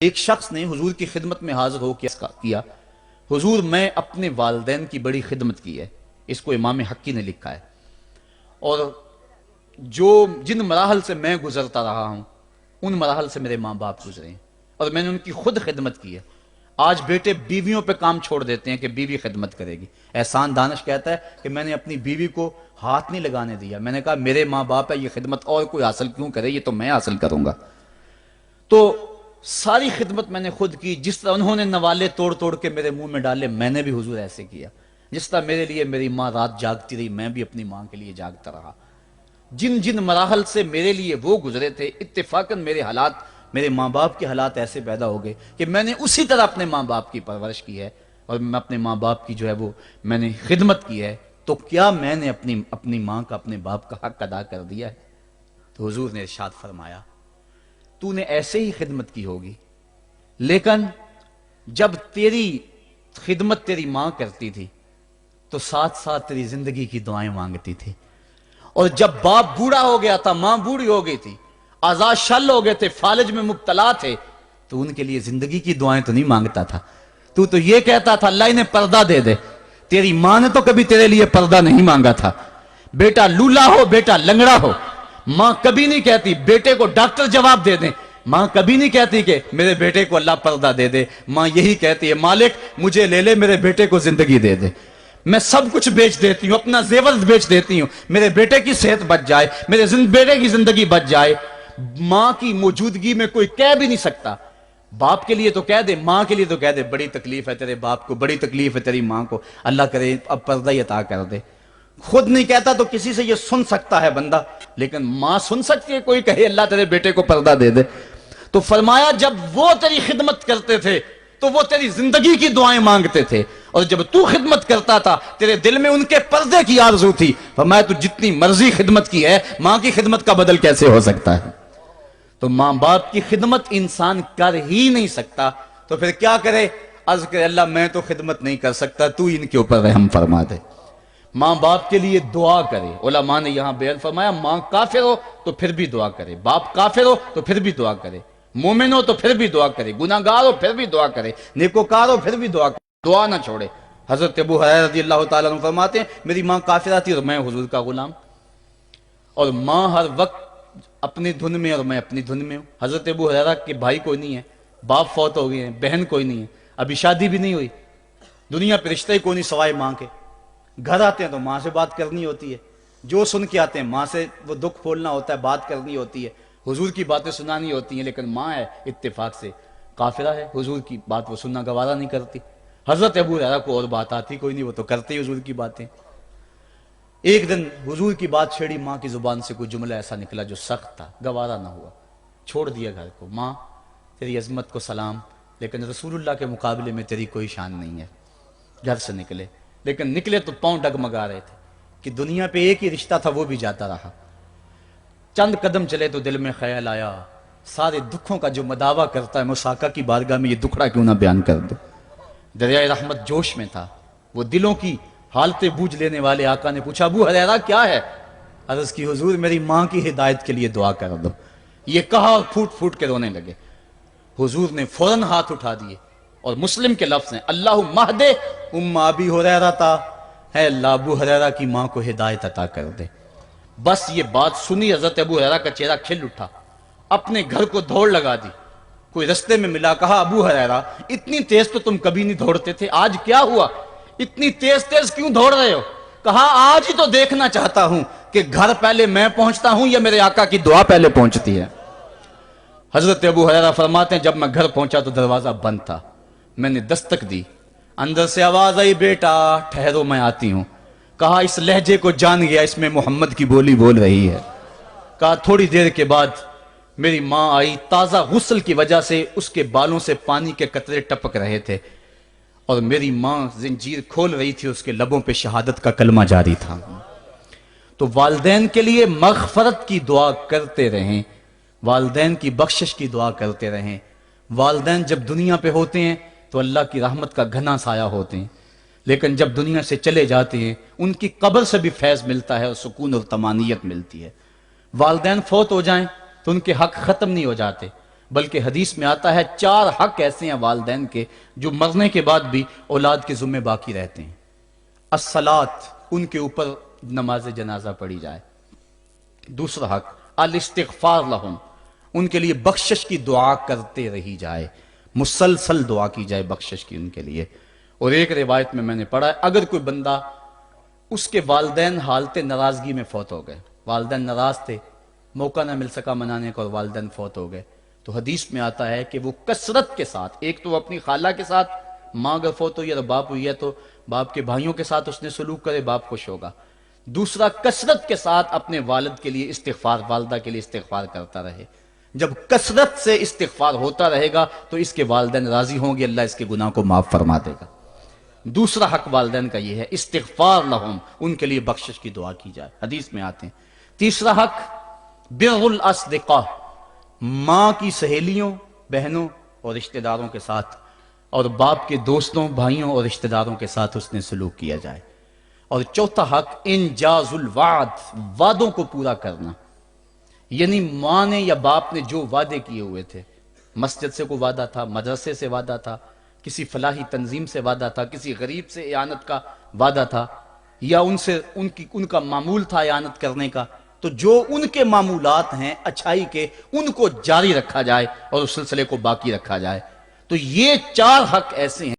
ایک شخص نے حضور کی خدمت میں حاضر ہو کے کیا، حضور میں اپنے والدین کی بڑی خدمت کی ہے. اس کو امام حقی نے لکھا ہے. اور جن مراحل سے میں گزرتا رہا ہوں ان مراحل سے میرے ماں باپ گزرے ہیں اور میں نے ان کی خود خدمت کی ہے. آج بیٹے بیویوں پہ کام چھوڑ دیتے ہیں کہ بیوی خدمت کرے گی. احسان دانش کہتا ہے کہ میں نے اپنی بیوی کو ہاتھ نہیں لگانے دیا. میں نے کہا میرے ماں باپ ہے، یہ خدمت اور کوئی حاصل کیوں کرے، یہ تو میں حاصل کروں گا. تو ساری خدمت میں نے خود کی. جس طرح انہوں نے نوالے توڑ توڑ کے میرے منہ میں ڈالے، میں نے بھی حضور ایسے کیا. جس طرح میرے لیے میری ماں رات جاگتی رہی، میں بھی اپنی ماں کے لیے جاگتا رہا. جن مراحل سے میرے لیے وہ گزرے تھے، اتفاقاً میرے حالات، میرے ماں باپ کے حالات ایسے پیدا ہو گئے کہ میں نے اسی طرح اپنے ماں باپ کی پرورش کی ہے اور میں اپنے ماں باپ کی جو ہے وہ میں نے خدمت کی ہے. تو کیا میں نے اپنی ماں کا، اپنے باپ کا حق ادا کر دیا ہے؟ تو حضور نے ارشاد فرمایا تو نے ایسے ہی خدمت کی ہوگی، لیکن جب تیری خدمت تیری ماں کرتی تھی تو ساتھ ساتھ تیری زندگی کی دعائیں مانگتی تھی. اور جب باپ بوڑھا ہو گیا تھا، ماں بوڑھی ہو گئی تھی، آزاد شل ہو گئے تھے، فالج میں مبتلا تھے، تو ان کے لیے زندگی کی دعائیں تو نہیں مانگتا تھا. تو یہ کہتا تھا اللہ انہیں پردہ دے دے. تیری ماں نے تو کبھی تیرے لیے پردہ نہیں مانگا تھا. بیٹا لولا ہو، بیٹا لنگڑا ہو، ماں کبھی نہیں کہتی بیٹے کو ڈاکٹر جواب دے دیں. ماں کبھی نہیں کہتی کہ میرے بیٹے کو اللہ پردہ دے دے. ماں یہی کہتی ہے مالک مجھے لے لے، میرے بیٹے کو زندگی دے دے. میں سب کچھ بیچ دیتی ہوں، اپنا زیور بیچ دیتی ہوں، میرے بیٹے کی صحت بچ جائے، میرے بیٹے کی زندگی بچ جائے. ماں کی موجودگی میں کوئی کہہ بھی نہیں سکتا. باپ کے لیے تو کہہ دے، ماں کے لیے تو کہہ دے بڑی تکلیف ہے تیرے باپ کو، بڑی تکلیف ہے تیری ماں کو، اللہ کرے اب پردہ ہی عطا کر دے. خود نہیں کہتا تو کسی سے یہ سن سکتا ہے بندہ، لیکن ماں سن سکتی ہے کوئی کہے اللہ تیرے بیٹے کو پردہ دے دے. تو فرمایا جب وہ تیری خدمت کرتے تھے تو وہ تیری زندگی کی دعائیں مانگتے تھے، اور جب تو خدمت کرتا تھا تیرے دل میں ان کے پردے کی آرزو تھی. فرمایا تو جتنی مرضی خدمت کی ہے، ماں کی خدمت کا بدل کیسے ہو سکتا ہے؟ تو ماں باپ کی خدمت انسان کر ہی نہیں سکتا تو پھر کیا کرے؟ عرض کرے اللہ میں تو خدمت نہیں کر سکتا، تو ان کے اوپر رحم فرما دے. ماں باپ کے لیے دعا کرے. علماء نے یہاں بیان فرمایا ماں کافر ہو تو پھر بھی دعا کرے، باپ کافر ہو تو پھر بھی دعا کرے، مومن ہو تو پھر بھی دعا کرے، گناہگار ہو پھر بھی دعا کرے، نیکوکار ہو پھر بھی دعا کرے، دعا نہ چھوڑے. حضرت ابو ہریرہ رضی اللہ تعالیٰ عنہ فرماتے ہیں میری ماں کافرہ تھی اور میں حضور کا غلام، اور ماں ہر وقت اپنی دھن میں اور میں اپنی دھن میں ہوں. حضرت ابو ہریرہ کے بھائی کوئی نہیں ہے، باپ فوت ہو گئے ہیں، بہن کوئی نہیں ہے، ابھی شادی بھی نہیں ہوئی، دنیا پہ رشتے کوئی نہیں سوائے ماں کے. گھر آتے ہیں تو ماں سے بات کرنی ہوتی ہے، جو سن کے آتے ہیں ماں سے وہ دکھ کھولنا ہوتا ہے، بات کرنی ہوتی ہے، حضور کی باتیں سنانی ہوتی ہیں. لیکن ماں ہے اتفاق سے کافرہ ہے، حضور کی بات وہ سننا گوارا نہیں کرتی. حضرت ابو ہریرہ کو اور بات آتی کوئی نہیں، وہ تو کرتے ہی حضور کی باتیں. ایک دن حضور کی بات چھیڑی، ماں کی زبان سے کوئی جملہ ایسا نکلا جو سخت تھا، گوارا نہ ہوا، چھوڑ دیا گھر کو. ماں تیری عظمت کو سلام، لیکن رسول اللہ کے مقابلے میں تیری کوئی شان نہیں ہے. گھر سے نکلے، لیکن نکلے تو پاؤں ڈگمگا رہے تھے کہ دنیا پہ ایک ہی رشتہ تھا وہ بھی جاتا رہا. چند قدم چلے تو دل میں خیال آیا سارے دکھوں کا جو مداوع کرتا ہے میں آقا کی بارگاہ میں یہ دکھڑا کیوں نہ بیان کر دوں. دریائے رحمت جوش میں تھا، وہ دلوں کی حالتیں بوجھ لینے والے آقا نے پوچھا ابو ہریرہ کیا ہے؟ عرض کی حضور میری ماں کی ہدایت کے لیے دعا کر دو. یہ کہا اور پھوٹ پھوٹ کے رونے لگے. حضور نے فوراً ہاتھ اٹھا دیے اور مسلم کے لفظ ہیں اللہم اہد ام ابی ہریرہ، ہے اللہ ابو ہریرہ کی ماں کو ہدایت عطا کر دے. بس یہ بات سنی حضرت ابو ہریرہ کا چہرہ کھل اٹھا، اپنے گھر کو دوڑ لگا دی. کوئی رستے میں ملا، کہا ابو ہریرہ اتنی تیز تو تم کبھی نہیں دوڑتے تھے، آج کیا ہوا؟ اتنی تیز تیز کیوں دوڑ رہے ہو؟ کہا آج ہی تو دیکھنا چاہتا ہوں کہ گھر پہلے میں پہنچتا ہوں یا میرے آقا کی دعا پہلے پہنچتی ہے. حضرت ابو ہریرہ فرماتے ہیں جب میں گھر پہنچا تو دروازہ بند تھا. میں نے دستک دی، اندر سے آواز آئی بیٹا ٹھہرو میں آتی ہوں. کہا اس لہجے کو جان گیا، اس میں محمد کی بولی بول رہی ہے. کہا تھوڑی دیر کے بعد میری ماں آئی، تازہ غسل کی وجہ سے اس کے بالوں سے پانی کے قطرے ٹپک رہے تھے، اور میری ماں زنجیر کھول رہی تھی، اس کے لبوں پہ شہادت کا کلمہ جاری تھا. تو والدین کے لیے مغفرت کی دعا کرتے رہیں، والدین کی بخشش کی دعا کرتے رہیں. والدین جب دنیا پہ ہوتے ہیں تو اللہ کی رحمت کا گھنا سایہ ہوتے ہیں، لیکن جب دنیا سے چلے جاتے ہیں ان کی قبر سے بھی فیض ملتا ہے اور سکون اور طمانینت ملتی ہے. والدین فوت ہو جائیں تو ان کے حق ختم نہیں ہو جاتے. بلکہ حدیث میں آتا ہے 4 حق ایسے ہیں والدین کے جو مرنے کے بعد بھی اولاد کے ذمہ باقی رہتے ہیں۔ الصلاۃ، ان کے اوپر نماز جنازہ پڑھی جائے۔ دوسرا حق الاستغفار لہم، ان کے لیے بخشش کی دعا کرتے رہی جائے، مسلسل دعا کی جائے بخشش کی ان کے لیے۔ اور ایک روایت میں نے پڑھا ہے اگر کوئی بندہ اس کے والدین حالت ناراضگی میں فوت ہو گئے، والدین ناراض تھے، موقع نہ مل سکا منانے کا اور والدین فوت ہو گئے، تو حدیث میں آتا ہے کہ وہ کثرت کے ساتھ، ایک تو وہ اپنی خالہ کے ساتھ، ماں اگر فوت ہوئی ہے تو باپ ہوئی ہے تو باپ کے بھائیوں کے ساتھ اس نے سلوک کرے، باپ خوش ہوگا۔ دوسرا کثرت کے ساتھ اپنے والد کے لیے استغفار، والدہ کے لیے استغفار کرتا رہے۔ جب کثرت سے استغفار ہوتا رہے گا تو اس کے والدین راضی ہوں گے، اللہ اس کے گناہ کو معاف فرما دے گا۔ دوسرا حق والدین کا یہ ہے استغفار لہم، ان کے لیے بخشش کی دعا کی جائے، حدیث میں آتے ہیں۔ تیسرا حق بر الاصدقاء، ماں کی سہیلیوں، بہنوں اور رشتہ داروں کے ساتھ، اور باپ کے دوستوں، بھائیوں اور رشتہ داروں کے ساتھ اس نے سلوک کیا جائے۔ اور چوتھا حق انجاز الوعد، وعدوں کو پورا کرنا، یعنی ماں نے یا باپ نے جو وعدے کیے ہوئے تھے، مسجد سے کوئی وعدہ تھا، مدرسے سے وعدہ تھا، کسی فلاحی تنظیم سے وعدہ تھا، کسی غریب سے اعانت کا وعدہ تھا، یا ان کا معمول تھا اعانت کرنے کا، تو جو ان کے معمولات ہیں اچھائی کے، ان کو جاری رکھا جائے اور اس سلسلے کو باقی رکھا جائے۔ تو یہ 4 حق ایسے ہیں